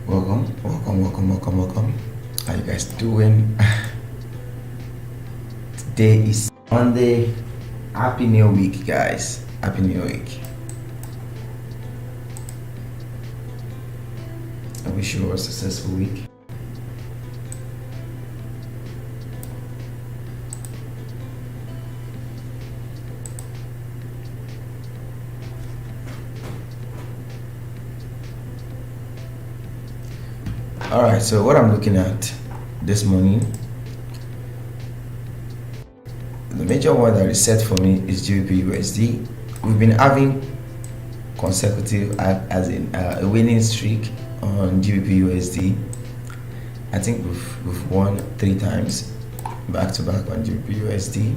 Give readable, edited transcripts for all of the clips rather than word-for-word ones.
Welcome. How you guys doing? Today is Monday. Happy New Week, guys. Happy New Week. I wish you a successful week. Alright, so what I'm looking at this morning, the major one that is set for me is GBP/USD. We've been having consecutive, as in a winning streak on GBP/USD. I think we've won 3 times back to back on GBP/USD.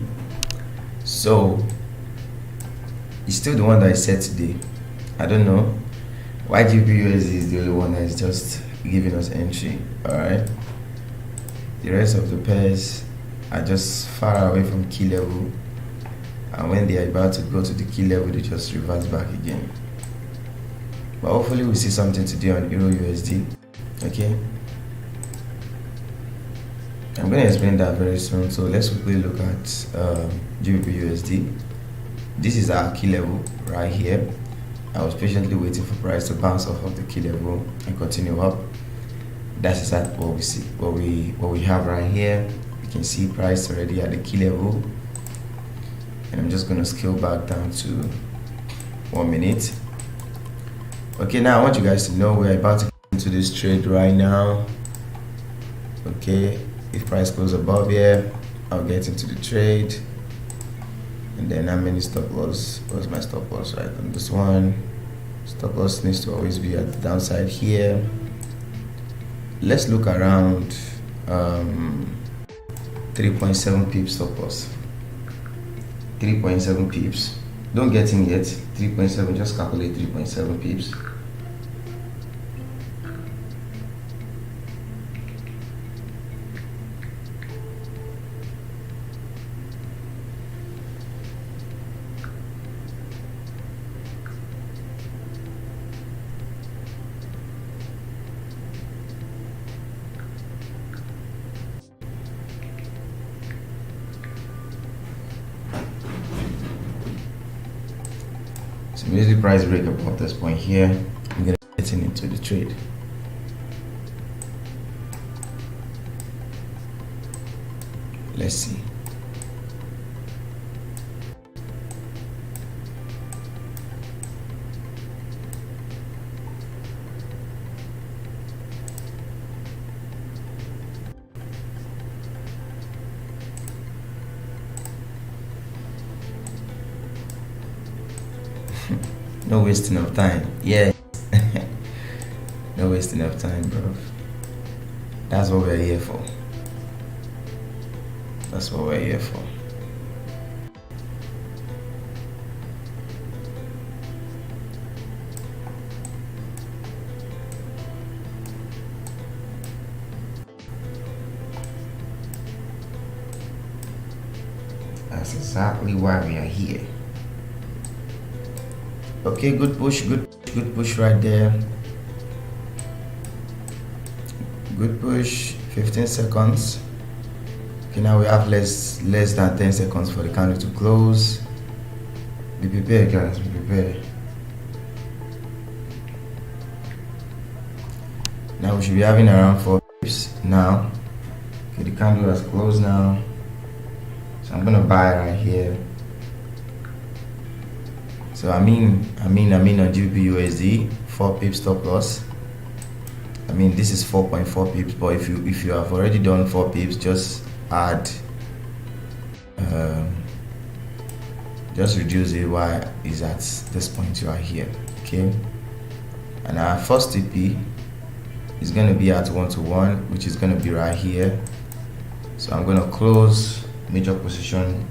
So it's still the one that is set today. I don't know why GBP/USD is the only one that is just giving us entry. All right, the rest of the pairs are just far away from key level, and when they are about to go to the key level, they just reverse back again. But hopefully we see something today on EUR/USD. Okay, I'm going to explain that very soon. So let's quickly look at GBP/USD. This is our key level right here. I was patiently waiting for price to bounce off of the key level and continue up. That is at what we see, what we have right here. You can see price already at the key level, and I'm just going to scale back down to 1 minute. Okay, now I want you guys to know we're about to get into this trade right now. Okay, if price goes above here, I'll get into the trade. And then how many stop loss? What's my stop loss right on this one? Stop loss needs to always be at the downside here. Let's look around 3.7 pips stop loss. 3.7 pips. Don't get in yet. 3.7, just calculate 3.7 pips. So immediately price break above this point here, I'm gonna get into the trade. Let's see. No wasting of time. Yeah. No wasting of time, bro. That's what we're here for. That's what we're here for. That's exactly why we are here. Okay, good push right there. Good push, 15 seconds. Okay, now we have less than 10 seconds for the candle to close. Be prepared, guys, be prepared. Now we should be having around 4 pips now. Okay, the candle has closed now. So I'm gonna buy right here. So I mean on GBP/USD, 4 pips stop loss. I mean this is 4.4 pips, but if you have already done 4 pips, just add, just reduce it while is at this point you are here. Okay, and our first TP is going to be at 1-to-1, which is going to be right here. So I'm going to close major position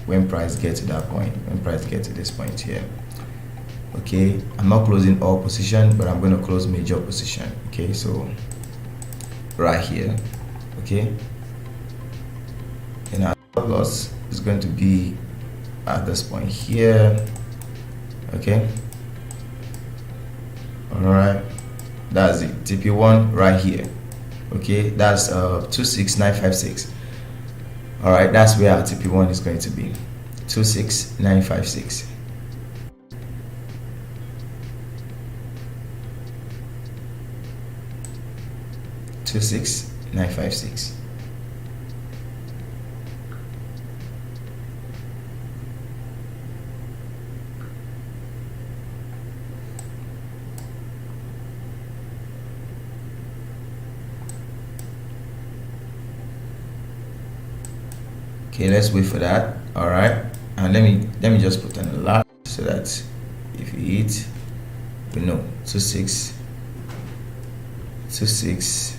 when price gets to that point, when price gets to this point here. Okay, I'm not closing all position, but I'm going to close major position. Okay, so right here. Okay, and our stop loss is going to be at this point here. Okay, all right, That's it. TP1 right here. Okay, that's 26956. All right, that's where our TP1 is going to be. 26956. Okay, let's wait for that. All right, and let me just put an alert so that if you hit, we know 26956.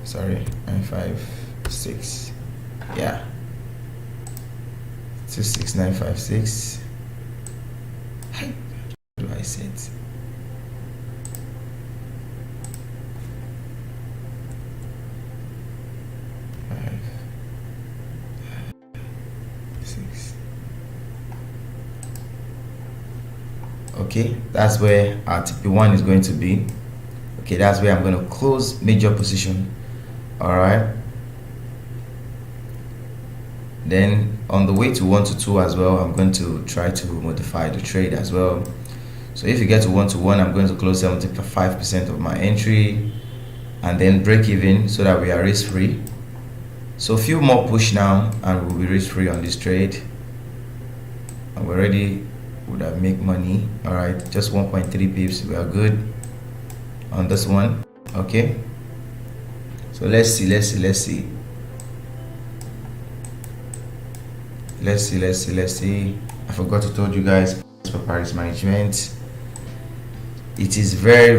Sorry, 956. Yeah, 26956. What do I set? Okay, that's where our TP1 is going to be. Okay, that's where I'm going to close major position. All right, then on the way to 1 to 2 as well, I'm going to try to modify the trade as well. So if you get to 1 to 1, I'm going to close 75% of my entry and then break even so that we are risk free. So a few more push now and we'll be risk free on this trade, and we already would have make money. All right, just 1.3 pips, we are good on this one. Okay, so let's see. I forgot to tell you guys for Paris management, it is very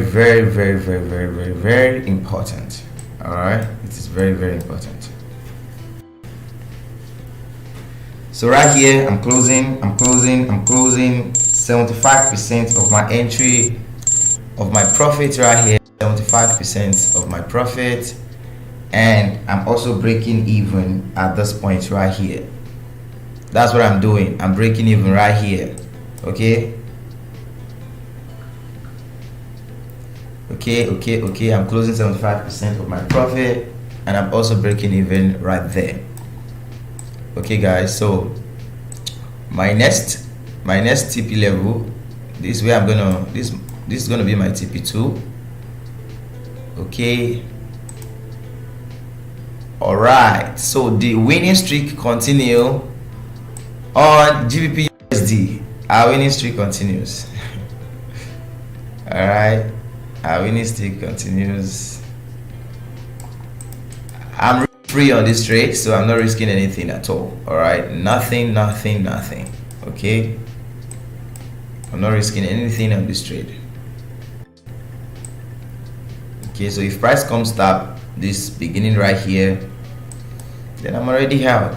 important. All right, it is very important. So right here, I'm closing 75% of my entry of my profit right here, 75% of my profit, and I'm also breaking even at this point right here. That's what I'm doing. I'm breaking even right here. Okay, I'm closing 75% of my profit and I'm also breaking even right there. Okay guys, so my next TP level, this way I'm gonna this is gonna be my TP2. Okay, all right, so the winning streak continue on GBP USD. Our winning streak continues. All right, our winning streak continues. I'm free on this trade, so I'm not risking anything at all. All right, nothing. Okay, I'm not risking anything on this trade. Okay, so if price comes up this beginning right here, then I'm already out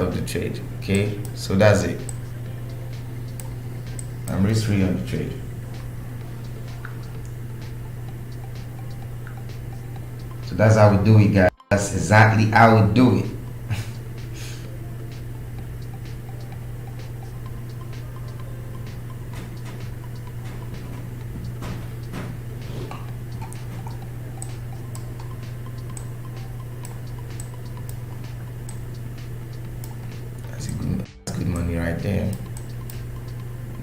of the trade. Okay, so that's it. I'm risk free on the trade. So that's how we do it, guys. That's exactly how we do it. That's good money right there.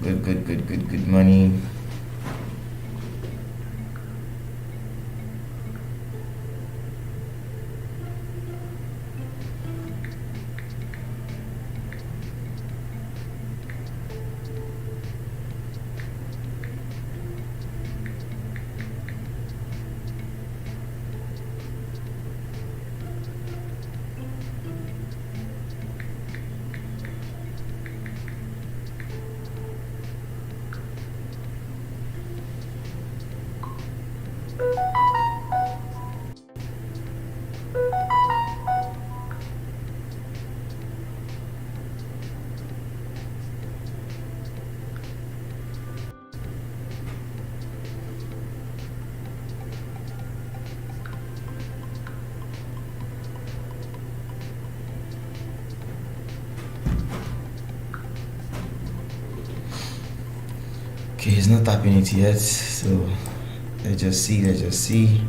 Good money. Okay, he's not tapping it yet, so let's just see.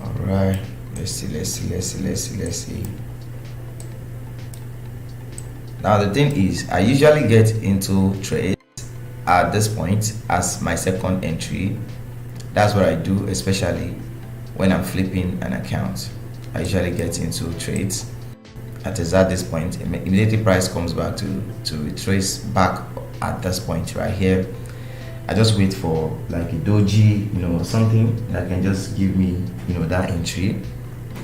All right, let's see. Now the thing is, I usually get into trades at this point as my second entry. That's what I do, especially when I'm flipping an account. I usually get into trades at this point. Immediately price comes back to retrace back at this point right here. I just wait for like a doji, something that can just give me, that entry.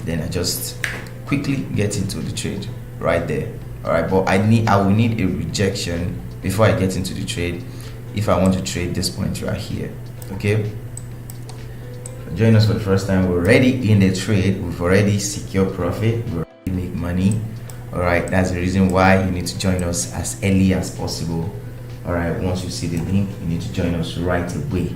Then I just quickly get into the trade right there. All right, but I will need a rejection before I get into the trade if I want to trade this point right here. Okay, join us for the first time. We're already in the trade. We've already secured profit. We already make money. All right, that's the reason why you need to join us as early as possible. All right, once you see the link, you need to join us right away.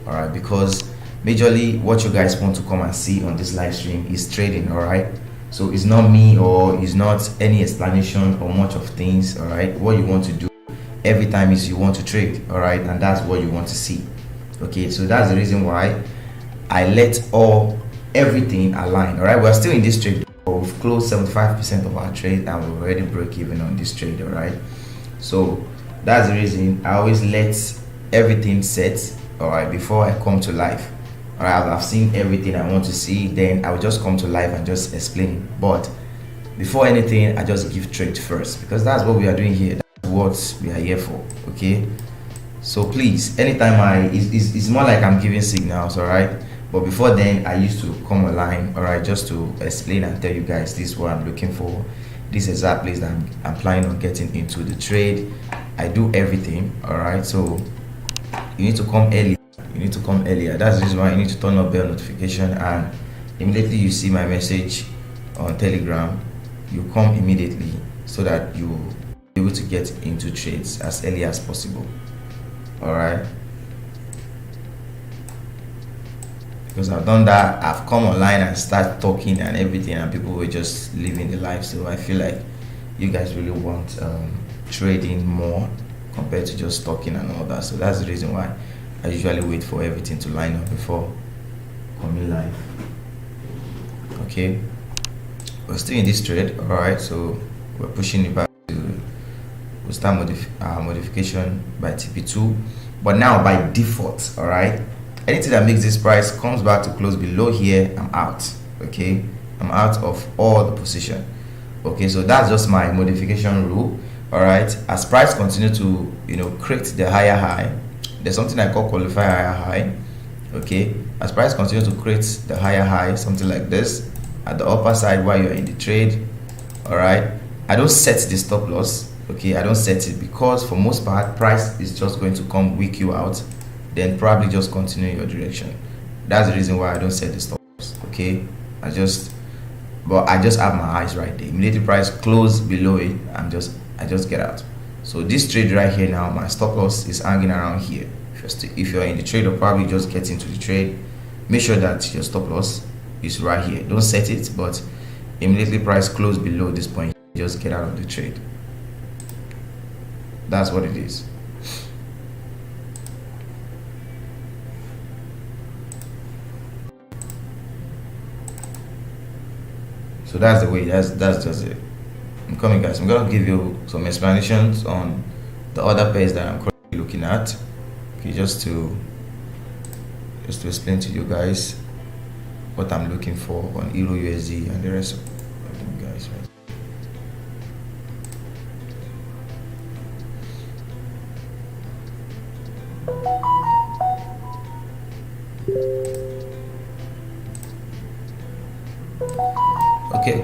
All right, because majorly what you guys want to come and see on this live stream is trading. All right, so it's not me or it's not any explanation or much of things. All right, what you want to do every time is you want to trade. All right, and that's what you want to see. Okay, so that's the reason why I let everything align. All right, we're still in this trade. We've closed 75% of our trade and we've already broke even on this trade. All right, so that's the reason I always let everything set, all right, before I come to live. All right, I've seen everything I want to see, then I'll just come to live and just explain. But before anything, I just give trade first, because that's what we are doing here. That's what we are here for. Okay, so please, anytime it's more like I'm giving signals. All right, but before then I used to come online, all right, just to explain and tell you guys this is what I'm looking for, this exact place that I'm planning on getting into the trade. I do everything. All right, so you need to come early. You need to come earlier. That's the reason why you need to turn on bell notification, and immediately you see my message on Telegram, you come immediately so that you will be able to get into trades as early as possible. All right, because I've done that. I've come online and start talking and everything, and people were just living the life. So I feel like you guys really want trading more compared to just talking and all that. So that's the reason why I usually wait for everything to line up before coming live. Okay, we're still in this trade. All right, so we're pushing it back to, we'll start modification by TP2, but now by default. All right, anything that makes this price comes back to close below here, I'm out. Okay, I'm out of all the position. Okay, so that's just my modification rule. All right, as price continue to create the higher high, there's something I call qualify higher high. Okay, as price continue to create the higher high, something like this at the upper side while you're in the trade. All right, I don't set the stop loss. Okay, I don't set it, because for most part price is just going to come weak you out, then probably just continue your direction. That's the reason why I don't set the stop loss. Okay, I just have my eyes right there. Immediately price close below it, I just get out. So this trade right here now, my stop loss is hanging around here. If you're in the trade or probably just get into the trade, make sure that your stop loss is right here. Don't set it, but immediately price close below this point, just get out of the trade. That's what it is. So that's the way. That's just it. I'm coming, guys. I'm gonna give you some explanations on the other pairs that I'm currently looking at. Okay, just to explain to you guys what I'm looking for on Euro USD and the rest of them, guys. Right?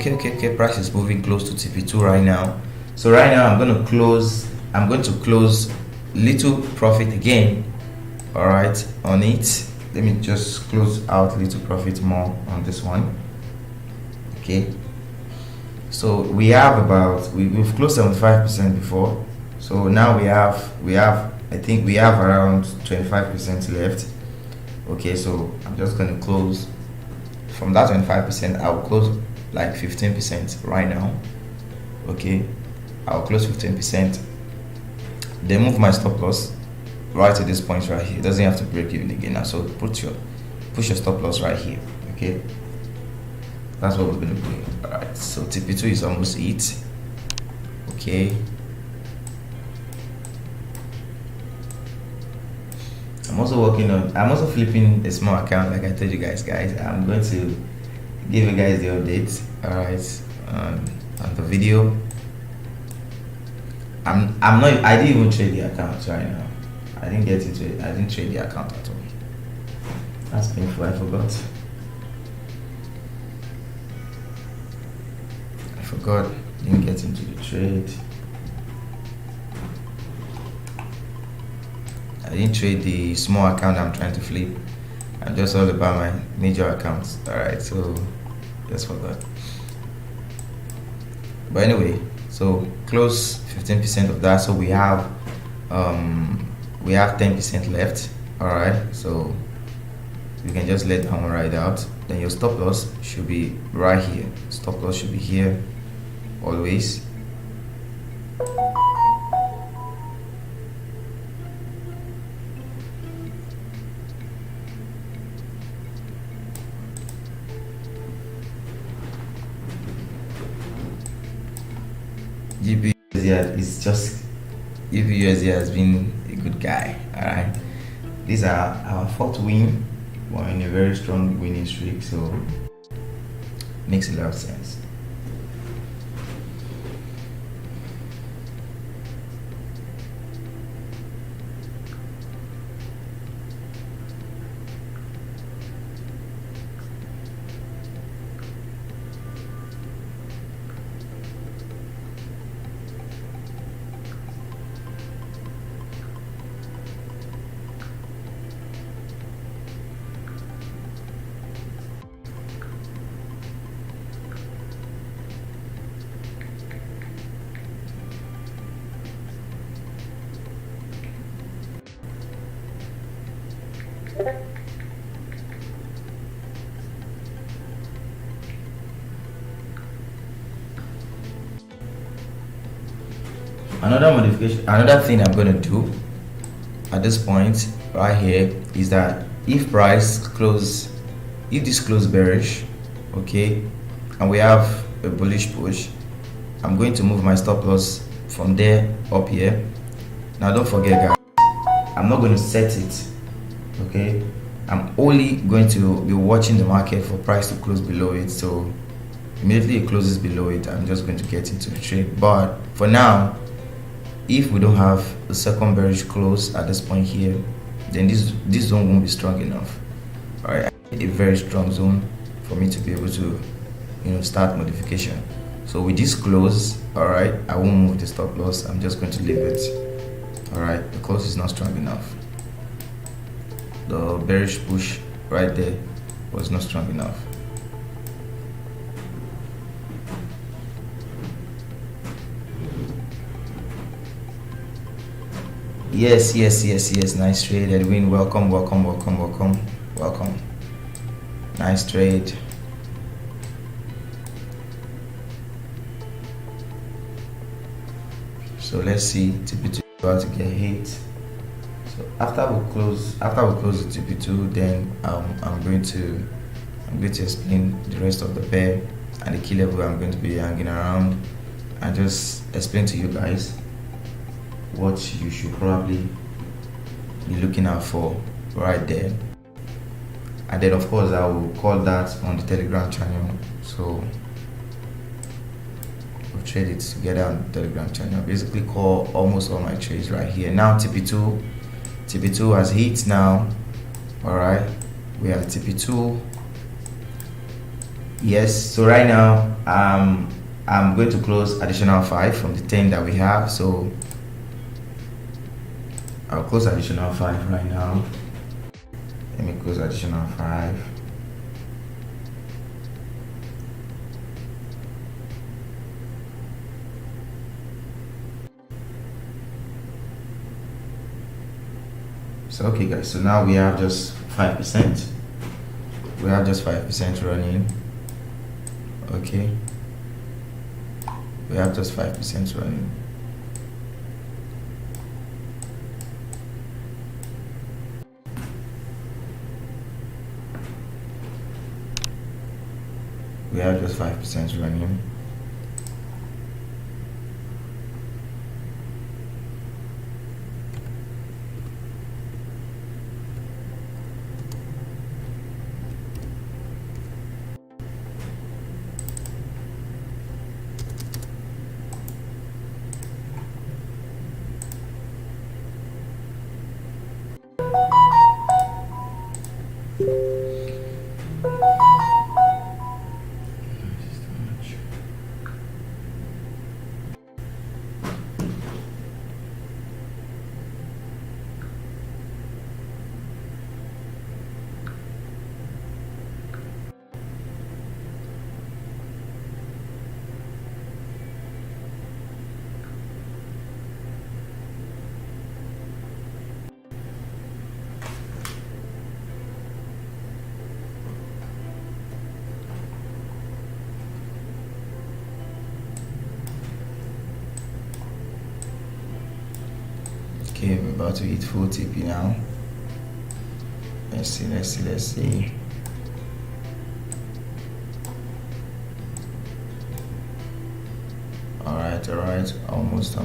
Okay, price is moving close to TP2 right now. So right now I'm going to close little profit again. All right, on it. Let me just close out little profit more on this one. Okay, so we have about we've closed 75% before, so now we have I think we have around 25% left. Okay, so I'm just going to close from that 25%. I'll close like 15% right now. Okay, I'll close 15%, then move my stop loss. right to this point right here. It doesn't have to break even again now. So push your stop loss right here. Okay, that's what we're going to do. All right, so TP2 is almost it. Okay, I'm also flipping a small account, like I told you guys. I'm going to give you guys the updates. All right, on the video. I didn't even trade the account right now. I didn't get into it. I didn't trade the account at all. That's painful. I forgot. Didn't get into the trade. I didn't trade the small account I'm trying to flip. I'm just all about my major accounts. Alright, so just forgot. But anyway, so close 15% of that. So we have 10% left. Alright, so you can just let that one ride out. Then your stop loss should be right here. Stop loss should be here always. GBUSD has been a good guy. Alright, these are our fourth win. We're in a very strong winning streak, so makes a lot of sense. Another thing I'm going to do at this point right here is that if this close bearish, okay, and we have a bullish push, I'm going to move my stop loss from there up here. Now don't forget, guys, I'm not going to set it, okay. I'm only going to be watching the market for price to close below it. So immediately it closes below it, I'm just going to get into the trade. But for now, if we don't have a second bearish close at this point here, then this zone won't be strong enough. All right, I need a very strong zone for me to be able to, start modification. So with this close, all right, I won't move the stop loss. I'm just going to leave it. All right, the close is not strong enough. The bearish push right there was not strong enough. Yes, nice trade, Edwin. Welcome. Nice trade. So let's see, TP2 about to get hit. So after we close the TP2, then I'm going to explain the rest of the pair and the key level I'm going to be hanging around, and just explain to you guys what you should probably be looking out for right there. And then of course I will call that on the Telegram channel, so we'll trade it together on the Telegram channel. Basically call almost all my trades right here. Now TP2 has hit now. All right, we are TP2. Yes, so right now I'm going to close additional 5 from the 10 that we have. So I'll close additional 5 right now. Let me close additional 5. So okay guys, so now we have just 5%. We have just 5% running. Okay. We have just 5% running. we have just 5% running. Okay, we're about to hit full TP now. Let's see. Alright, almost.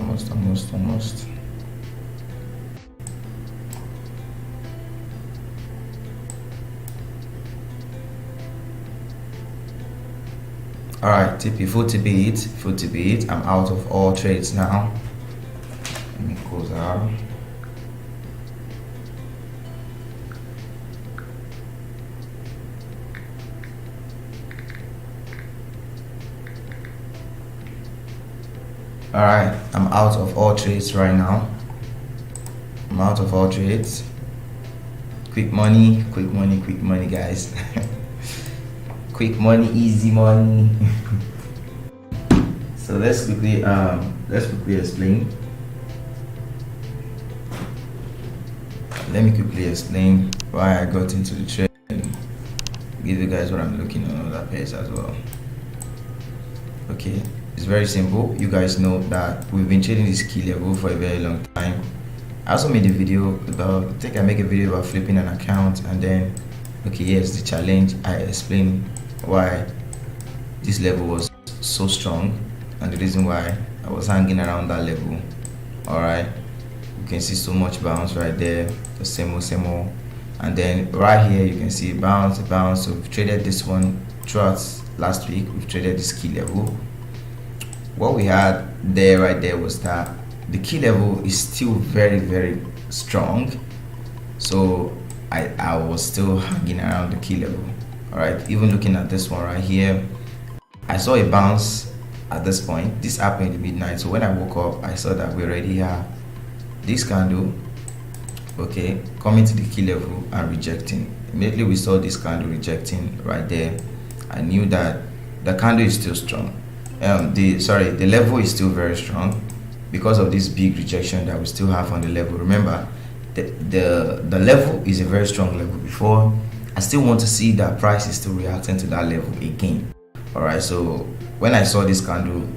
Alright, TP, full TP hit. I'm out of all trades now. Let me close out. Alright, I'm out of all trades right now. I'm out of all trades. Quick money, guys. Quick money, easy money. So let's quickly explain. Let me quickly explain why I got into the trade and give you guys what I'm looking on other pairs as well. Okay, it's very simple. You guys know that we've been trading this key level for a very long time. I also made a video about, I think I make a video about flipping an account, and then okay, yes, the challenge. I explained why this level was so strong and the reason why I was hanging around that level. Alright, you can see so much bounce right there, the same old, and then right here you can see bounce. So we've traded this one throughout last week. We've traded this key level. What we had there right there was that the key level is still very strong, so I was still hanging around the key level. Alright, even looking at this one right here, I saw a bounce at this point. This happened in the midnight, so when I woke up I saw that we already have this candle, okay, coming to the key level and rejecting. Immediately we saw this candle rejecting right there. I knew that the candle is still strong. The level is still very strong because of this big rejection that we still have on the level. Remember, the level is a very strong level before. I still want to see that price is still reacting to that level again. Alright, so when I saw this candle,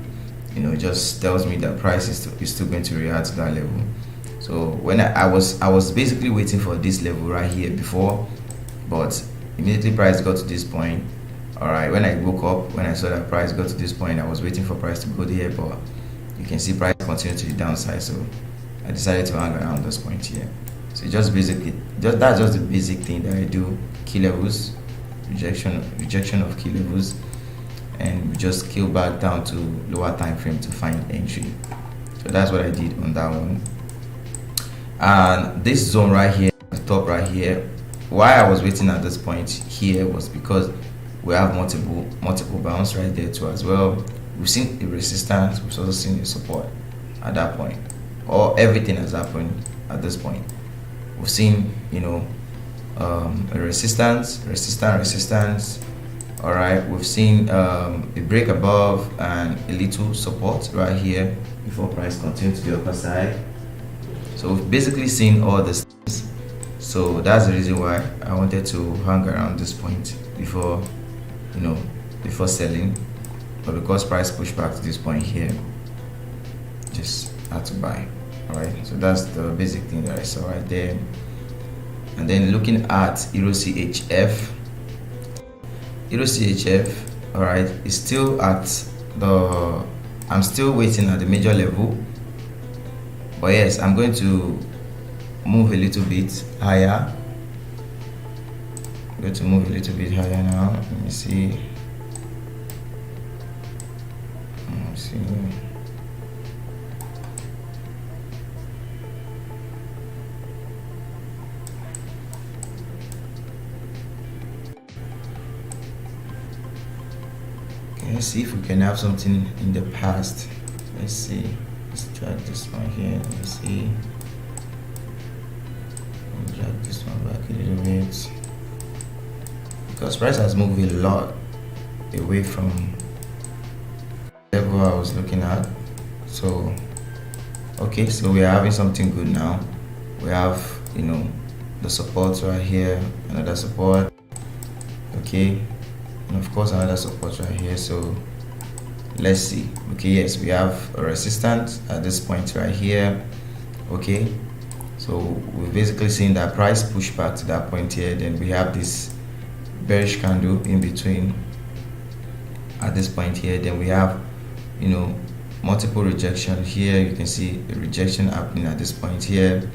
it just tells me that price is still going to react to that level. So when I was basically waiting for this level right here before, but immediately price got to this point. Alright, when I woke up, when I saw that price got to this point, I was waiting for price to go there, but you can see price continue to the downside, so I decided to hang around this point here. So that's just the basic thing that I do. Key levels, rejection of key levels, and we just scale back down to lower time frame to find entry. So that's what I did on that one. And this zone right here, the top right here, why I was waiting at this point here was because we have multiple bounce right there too as well. We've seen a resistance, we've also seen a support at that point. Or everything has happened at this point. We've seen a resistance. Alright, we've seen a break above and a little support right here before price continues to the upper side. So we've basically seen all this things. So that's the reason why I wanted to hang around this point before selling, but because price pushed back to this point here, just had to buy. Alright, so that's the basic thing that I saw right there. And then looking at Euro CHF, all right, it's still at the, I'm still waiting at the major level, but yes, I'm going to move a little bit higher. I'm going to move a little bit higher now. Let me see. Let's see. Let's see if we can have something in the past. Let's see. Let's drag this one here. Let's see. Drag this one back a little bit. Because price has moved a lot away from the level I was looking at. So, okay, so we are having something good now. We have, you know, the support right here, another support. Okay. And of course another support right here. So let's see. Okay, yes, we have a resistance at this point right here. Okay, so we've basically seen that price push back to that point here. Then we have this bearish candle in between at this point here. Then we have, you know, multiple rejection here. You can see a rejection happening at this point here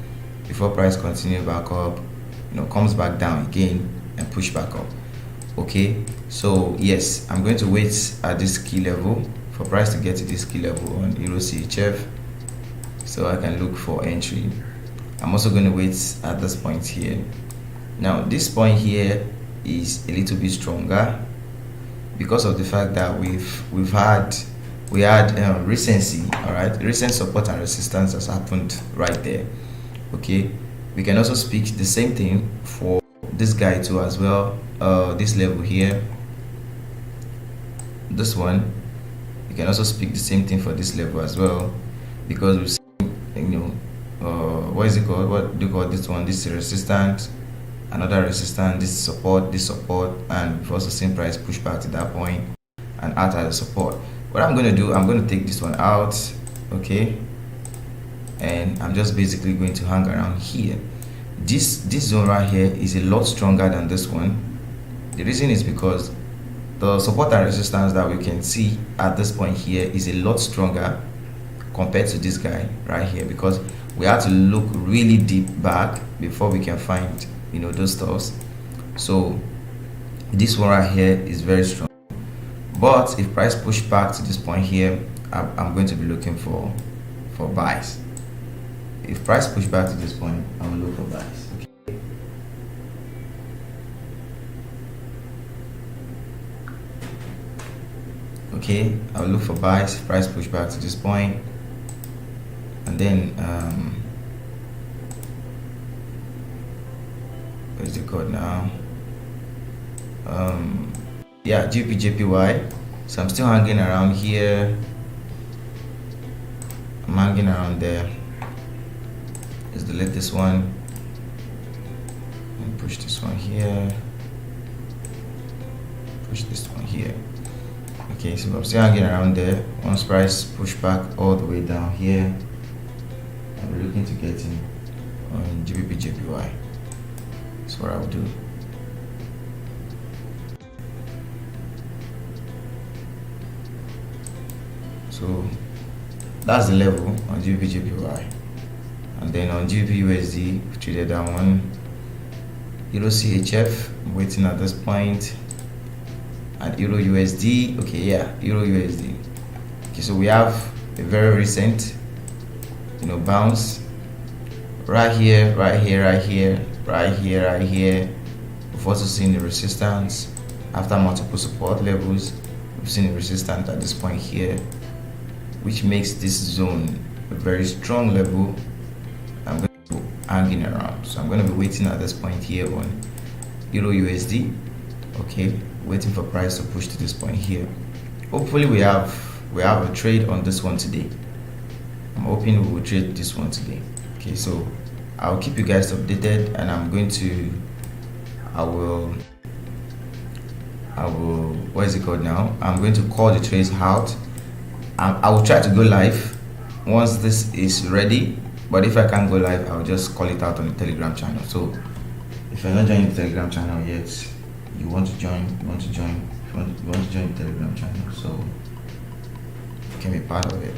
before price continue back up, you know, comes back down again and push back up. Okay, so yes, I'm going to wait at this key level for price to get to this key level on Euro CHF, so I can look for entry. I'm also going to wait at this point here. Now this point here is a little bit stronger because of the fact that we had recency. All right, recent support and resistance has happened right there. Okay, we can also speak the same thing for this guy too as well. This level here, this one, you can also speak the same thing for this level as well, because we've seen, you know, what is it called, what do you call this one? This is resistance, another resistance, this is support, and we've also seen price push back to that point and out at the support. What I'm going to do, I'm going to take this one out. Okay, and I'm just basically going to hang around here. This zone right here is a lot stronger than this one. The reason is because the support and resistance that we can see at this point here is a lot stronger compared to this guy right here, because we have to look really deep back before we can find, you know, those stuffs. So this one right here is very strong, but if price push back to this point here, I'm going to be looking for buys. If price push back to this point, I will look for buys. Okay, I'll look for buys if price push back to this point, and then where's the code now? Yeah, GPJPY. So I'm still hanging around here. I'm hanging around there. Let's delete this one and push this one here. Push this one here. Okay, so I'm still hanging around there. Once price push back all the way down here, I'm looking to get in on GBP/JPY. That's what I will do. So that's the level on GBP/JPY, and then on GBP/USD, we traded that one. Euro CHF, I'm waiting at this point. And Euro USD, okay, yeah, Euro USD. Okay, so we have a very recent, you know, bounce right here, right here, right here, right here, right here. We've also seen the resistance after multiple support levels. We've seen the resistance at this point here, which makes this zone a very strong level. I'm going to be hanging around, so I'm going to be waiting at this point here on Euro USD. Okay, waiting for price to push to this point here. Hopefully we have a trade on this one today. I'm hoping we will trade this one today. Okay, so I'll keep you guys updated, and I will what is it called now? I'm going to call the trades out. I will try to go live once this is ready, but if I can't go live, I'll just call it out on the Telegram channel. So if you're not joining the Telegram channel yet, you want to join, if you want you want to join the Telegram channel, so you can be part of it.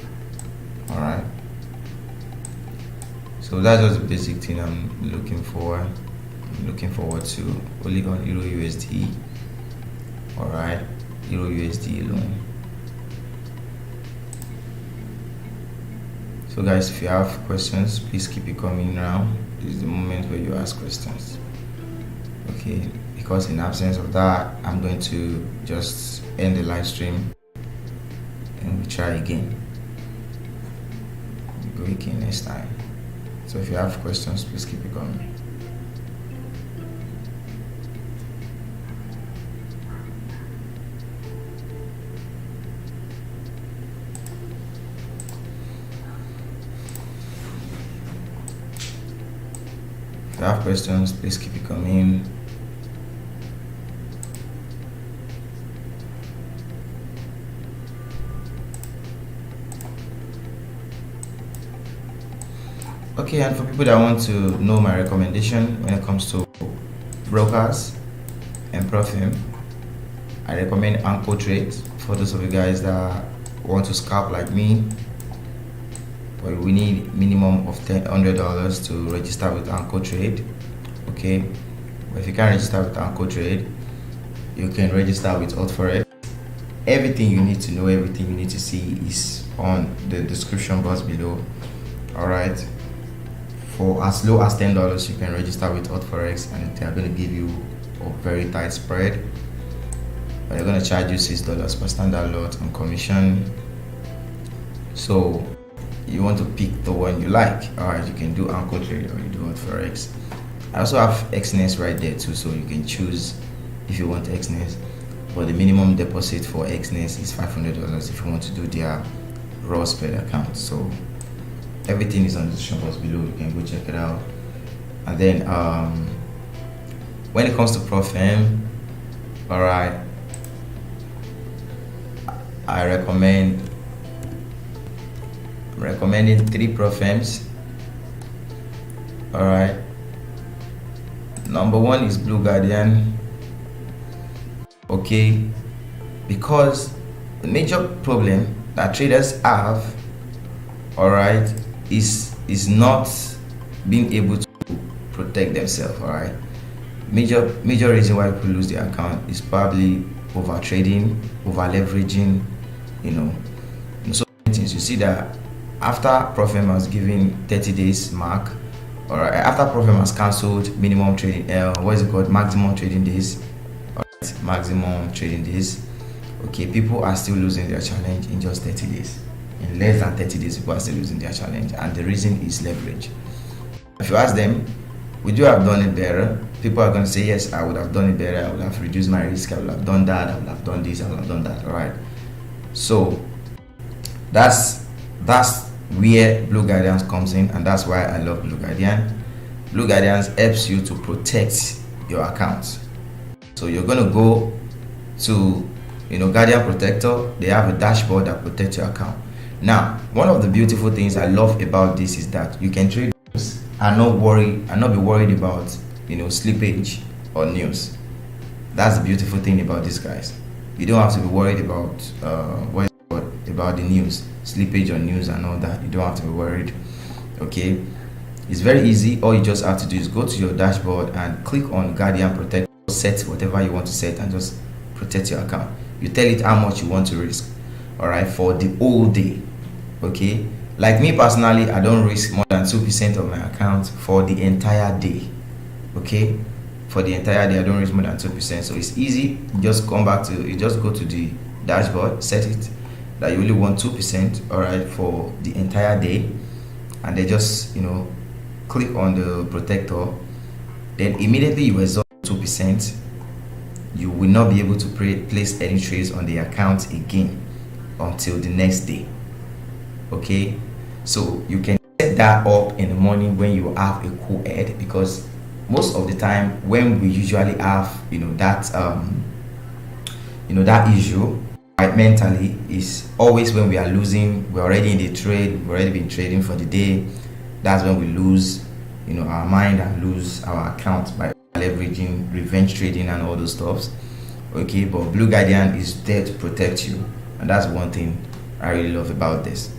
All right. So that's just the basic thing I'm looking forward to, only on Euro USD. All right, Euro USD alone. So guys, if you have questions, please keep it coming now. This is the moment where you ask questions. Okay, because in absence of that, I'm going to just end the live stream and we try again. We'll go again next time. So if you have questions, please keep it coming. If you have questions, please keep it coming. Okay, and for people that want to know my recommendation when it comes to brokers and PROPFIRM, I recommend Hankotrade for those of you guys that want to scalp like me. But we need minimum of $100 to register with Hankotrade. Okay, but if you can't register with Hankotrade, you can register with hotforex. Everything you need to know, everything you need to see is on the description box below. All right. For as low as $10, you can register with hotforex, and they are going to give you a very tight spread. But they're going to charge you $6 per standard lot on commission. So you want to pick the one you like. All right, you can do Hankotrade or you do hotforex. I also have exness right there too, so you can choose if you want exness. But the minimum deposit for exness is $500 if you want to do their raw spread account. So everything is on the description box below. You can go check it out. And then when it comes to PROPFIRM, all right, I recommending 3 PROPFIRMs. All right, number 1 is Blue Guardian. Okay, because the major problem that traders have, all right, is not being able to protect themselves. All right, major reason why people lose their account is probably over trading, over leveraging, so many things. You see that after PROPFIRM has given 30 days mark, all right, after PROPFIRM has cancelled minimum trading, what is it called, maximum trading days, all right, maximum trading days. Okay, people are still losing their challenge in just 30 days. In less than 30 days, people are still losing their challenge, and the reason is leverage. If you ask them, would you have done it better? People are going to say, yes, I would have done it better. I would have reduced my risk. I would have done that. I would have done this. I would have done that. All right. So that's where Blue Guardians comes in, and that's why I love Blue Guardian. Blue Guardians helps you to protect your account. So you're going to go to Guardian Protector. They have a dashboard that protects your account. Now, one of the beautiful things I love about this is that you can trade and not be worried about slippage or news. That's the beautiful thing about these guys. You don't have to be worried about about the news, slippage or news and all that. You don't have to be worried. Okay, it's very easy. All you just have to do is go to your dashboard and click on Guardian Protect, set whatever you want to set, and just protect your account. You tell it how much you want to risk, all right, for the whole day. Okay, like me personally, I don't risk more than 2% of my account for the entire day. Okay, for the entire day I don't risk more than 2%. So it's easy. You just go to the dashboard, set it that you only want 2%, all right, for the entire day, and then just click on the protector. Then immediately you exhaust 2%, you will not be able to place any trades on the account again until the next day. Okay, so you can set that up in the morning when you have a cool head, because most of the time when we usually have that issue, right, mentally, is always when we are losing. We're already in the trade, we've already been trading for the day. That's when we lose our mind and lose our account by leveraging, revenge trading and all those stuffs. okay, but Blue Guardian is there to protect you, and that's one thing I really love about this.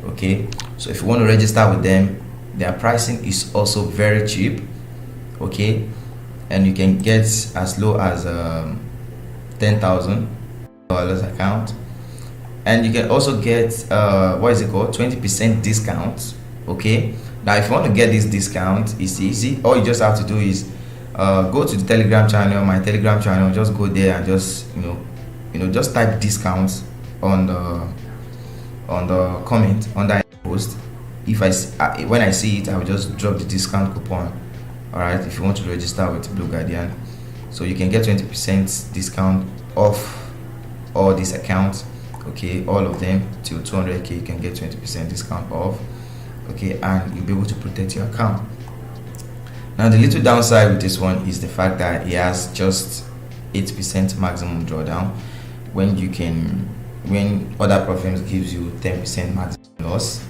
Okay, so if you want to register with them, their pricing is also very cheap, okay, and you can get as low as $10,000 account, and you can also get what is it called, 20% discount. Okay, now if you want to get this discount, it's easy. All you just have to do is go to the Telegram channel, my Telegram channel. Just go there and just just type discounts on the comment on that post. If when I see it, I will just drop the discount coupon. All right, if you want to register with Blue Guardian, so you can get 20% discount off all these accounts. Okay, all of them till 200k, you can get 20% discount off. Okay, and you'll be able to protect your account. Now the little downside with this one is the fact that it has just 8% maximum drawdown, when other PROPFIRMs gives you 10% maximum loss.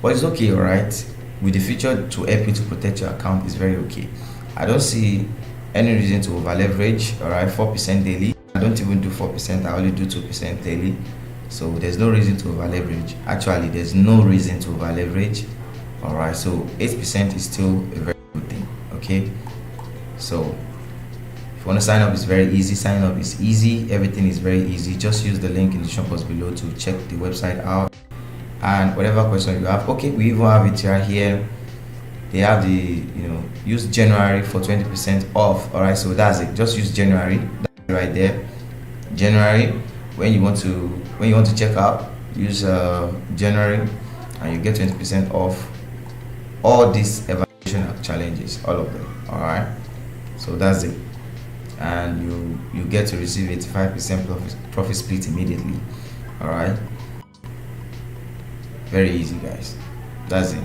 But it's okay, all right. With the feature to help you to protect your account, is very okay. I don't see any reason to over leverage. All right, 4% daily. I don't even do 4%. I only do 2% daily. So there's no reason to over leverage. Actually, there's no reason to over leverage. All right, so 8% is still a very good thing. Okay, so if you want to sign up, it's very easy. Sign up is easy. Everything is very easy. Just use the link in the description box below to check the website out. And whatever question you have, okay, we even have it right here. They have the use January for 20% off. All right, so that's it. Just use January. That's it right there. January, when you want to check out, use January, and you get 20% off all these evaluation challenges, all of them. All right, so that's it, and you get to receive 85% profit split immediately. All right, very easy, guys. That's it.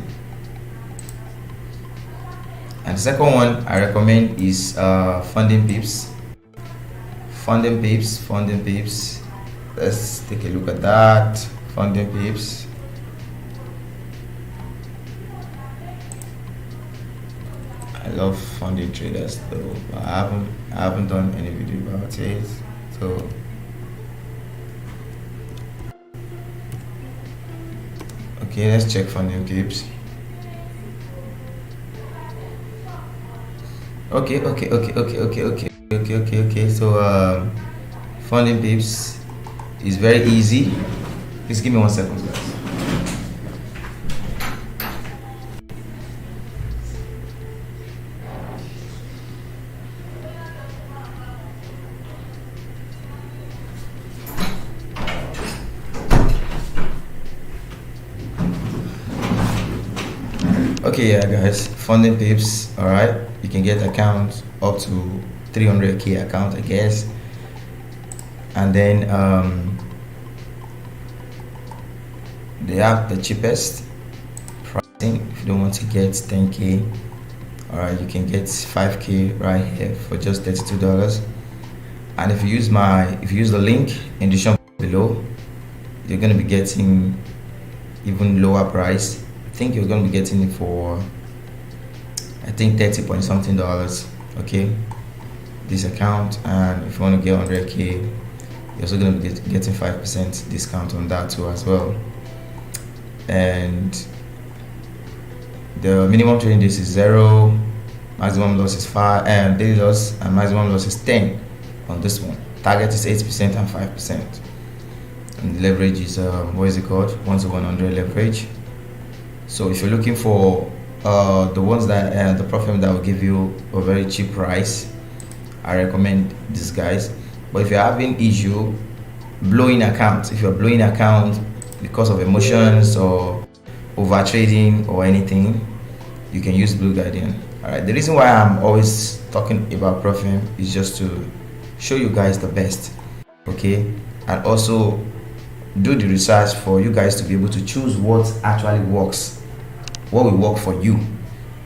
And the second one I recommend is Funding Pips. Funding Pips. Let's take a look at that. Funding Pips. I love funding traders though. I haven't done any video about it. So okay, let's check Funding Pips. Okay. So Funding Pips is very easy. Please give me 1 second, guys. Okay, yeah, guys, Funding Pips. All right, you can get accounts up to 300k account, I guess, and then they have the cheapest pricing. If you don't want to get 10k, all right, you can get 5k right here for just $32. And if you use the link in the shop below, you're going to be getting even lower price. I think you're going to be getting it for, I think, 30 point something dollars. Okay, this account. And if you want to get 100k, you're also going to be getting 5% discount on that too as well. And the minimum trading days is 0, maximum loss is 5, and daily loss and maximum loss is 10 on this one. Target is 8% and 5%. And the leverage is 1 to 100 leverage. So if you're looking for the ones that the PROPFIRM that will give you a very cheap price, I recommend these guys. But if you're having issue blowing accounts, if you're blowing accounts because of emotions or over trading or anything, you can use Blue Guardian. All right, the reason why I'm always talking about PROPFIRM is just to show you guys the best, okay, and also do the research for you guys to be able to choose what actually works, what will work for you.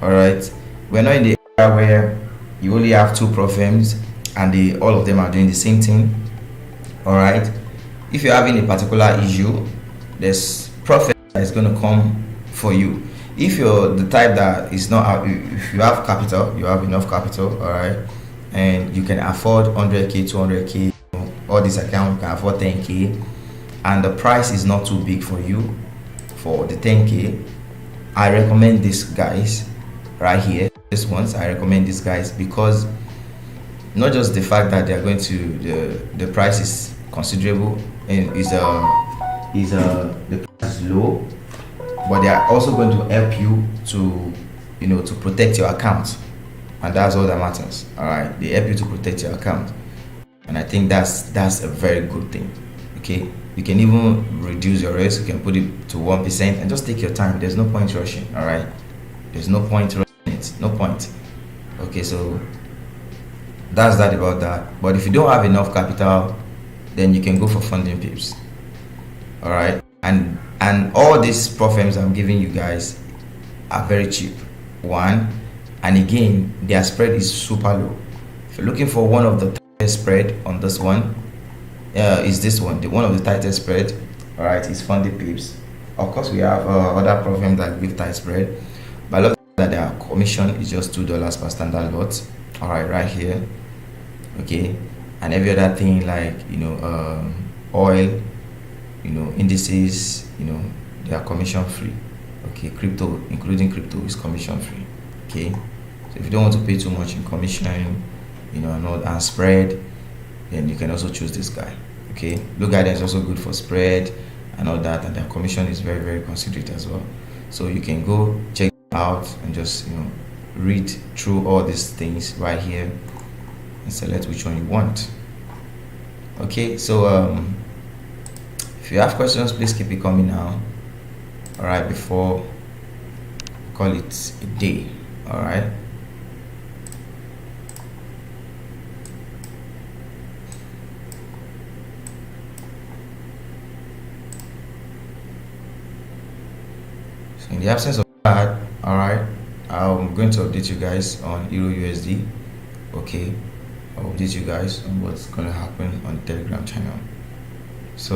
All right, we're not in the area where you only have 2 PROPFIRMs and all of them are doing the same thing. All right, if you're having a particular issue, there's PROPFIRM that is going to come for you. If you're the type that is not, if you have capital, you have enough capital, all right, and you can afford 100k, 200k, all these accounts can afford 10k, and the price is not too big for you for the 10k. I recommend these guys right here. This ones I recommend these guys because not just the fact that they're going to the price is considerable and the price is low, but they are also going to help you to to protect your account, and that's all that matters. All right, they help you to protect your account, and I think that's a very good thing. Okay, you can even reduce your risk. You can put it to 1% and just take your time. There's no point rushing. All right, there's no point rushing it. No point. Okay, so that's that about that. But if you don't have enough capital, then you can go for funding pips. All right, and all these PROPFIRMs I'm giving you guys are very cheap. One, and again, their spread is super low. If you're looking for one of the tightest spread on this one, is this one, the one of the tightest spread. All right, is funding pips. Of course, we have other PROPFIRMs that give tight spread, but I love that their commission is just $2 per standard lot. All right, right here. Okay, and every other thing like oil, indices, they are commission free. Okay, crypto, including crypto, is commission free. Okay, so if you don't want to pay too much in commission, and spread, then you can also choose this guy. Okay, look at it, is also good for spread and all that, and their commission is very, very considerate as well. So you can go check it out and just read through all these things right here and select which one you want. Okay, so if you have questions, please keep it coming now. All right, before call it a day. All right. So in the absence of that, all right, I'm going to update you guys on Euro USD. Okay, I'll update you guys on what's going to happen on the Telegram channel. So